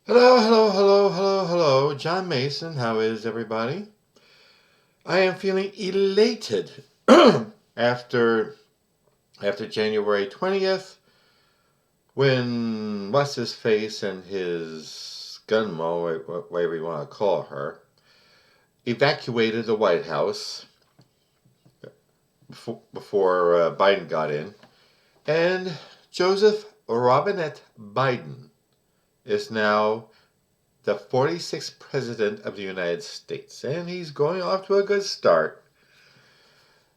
Hello, hello, hello, hello, hello. John Mason, how is everybody? I am feeling elated after after January 20th when what's his face and his gunmo, whatever you want to call her, evacuated the White House before Biden got in, and Joseph Robinette Biden is now the 46th President of the United States, and he's going off to a good start.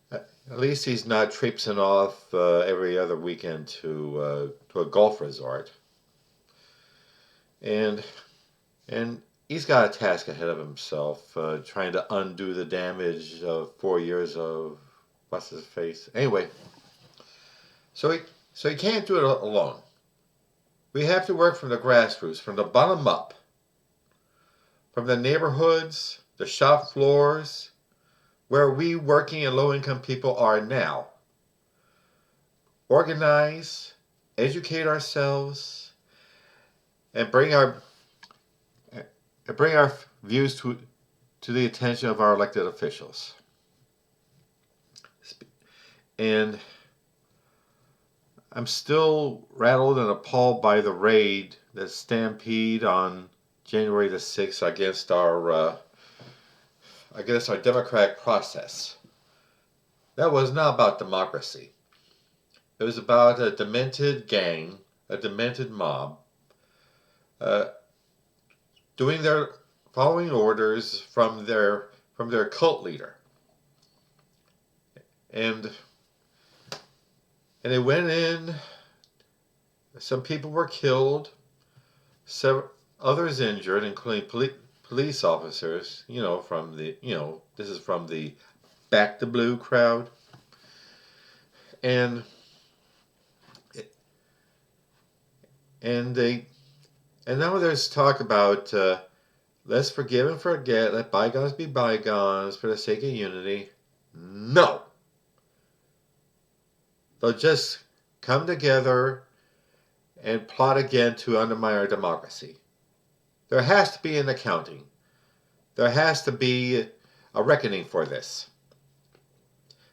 At least he's not traipsing off every other weekend to a golf resort, and and he's got a task ahead of himself, trying to undo the damage of 4 years of what's his face. Anyway, so he can't do it alone. We have to work from the grassroots, from the bottom up, from the neighborhoods, the shop floors, where we working and low income people are now. Organize, educate ourselves, and bring our views to the attention of our elected officials. And I'm still rattled and appalled by the raid, the stampede on January the 6th against our democratic process. That was not about democracy. It was about a demented gang, a demented mob, uh, doing their following orders from their cult leader, and they went in. Some people were killed, several others injured, including police officers. This is from the Back the Blue crowd, and and they and now there's talk about let's forgive and forget, let bygones be bygones for the sake of unity. No, they'll just come together and plot again to undermine our democracy. There has to be an accounting. There has to be a reckoning for this.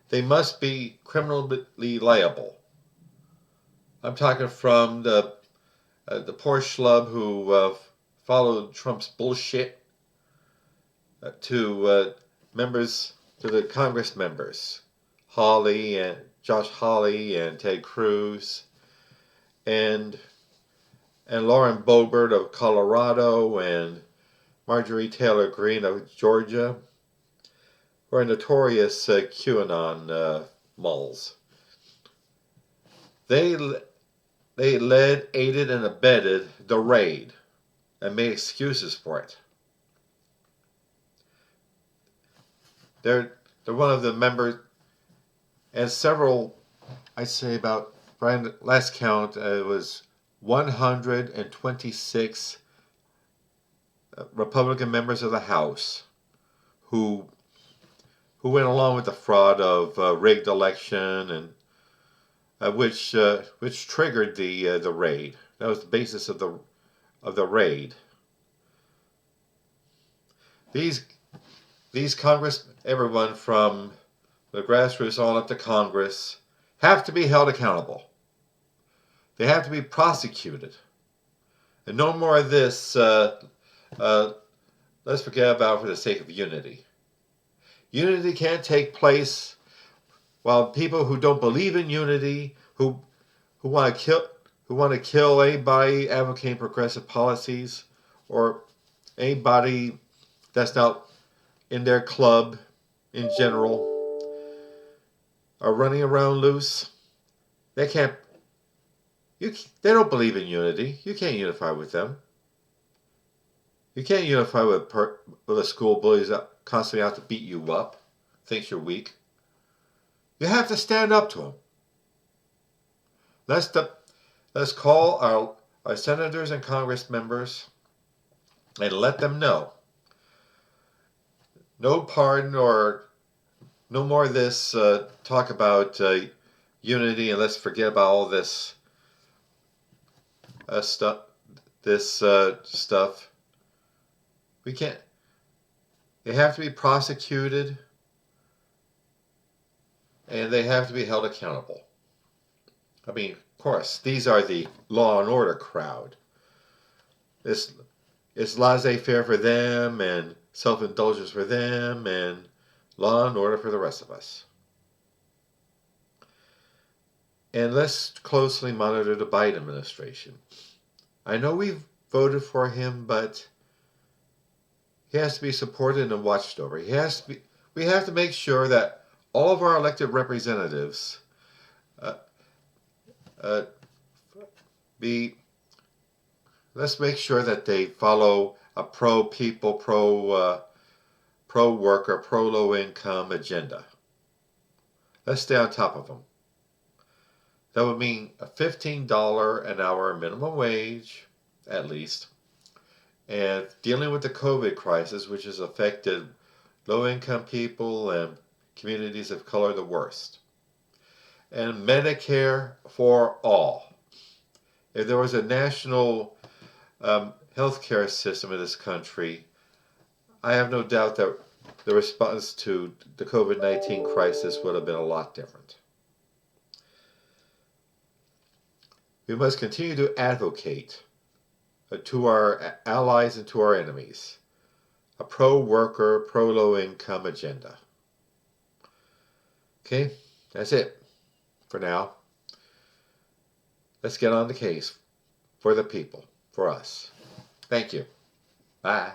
They must be criminally liable. I'm talking from the poor schlub who followed Trump's bullshit to members, to the Congress members, Josh Hawley and Ted Cruz and Lauren Boebert of Colorado and Marjorie Taylor Greene of Georgia, who are notorious QAnon mulls. They led, aided, and abetted the raid and made excuses for it. They're one of the members, and several, I'd say about, last count, it was 126 Republican members of the House who went along with the fraud of rigged election and which triggered the raid. That was the basis of the raid. These Congress, everyone from the grassroots on up to Congress, have to be held accountable. They have to be prosecuted. And no more of this, let's forget about for the sake of unity. Unity can't take place while people who don't believe in unity, who want to kill anybody advocating progressive policies, or anybody that's not in their club in general, are running around loose. They don't believe in unity. You can't unify with them. You can't unify with a school bully that constantly out to beat you up, thinks you're weak. You have to stand up to them. Let's call our senators and Congress members and let them know. No pardon or no more of this talk about unity, and let's forget about all this stuff. this stuff. We can't. They have to be prosecuted, and they have to be held accountable. I mean, of course, these are the law and order crowd. It's laissez-faire for them, and self-indulgence for them, and law and order for the rest of us. And let's closely monitor the Biden administration. I know we've voted for him, but he has to be supported and watched over. We have to make sure that all of our elected representatives uh, uh, let's make sure that they follow a pro-people, pro-worker, pro-low-income agenda. Let's stay on top of them. That would mean a $15 an hour minimum wage, at least, and dealing with the COVID crisis, which has affected low-income people and communities of color the worst. And Medicare for all. If there was a national healthcare system in this country, I have no doubt that the response to the COVID-19 crisis would have been a lot different. We must continue to advocate to our allies and to our enemies a pro-worker, pro-low-income agenda. Okay, that's it for now. Let's get on the case for the people, for us. Thank you. Bye.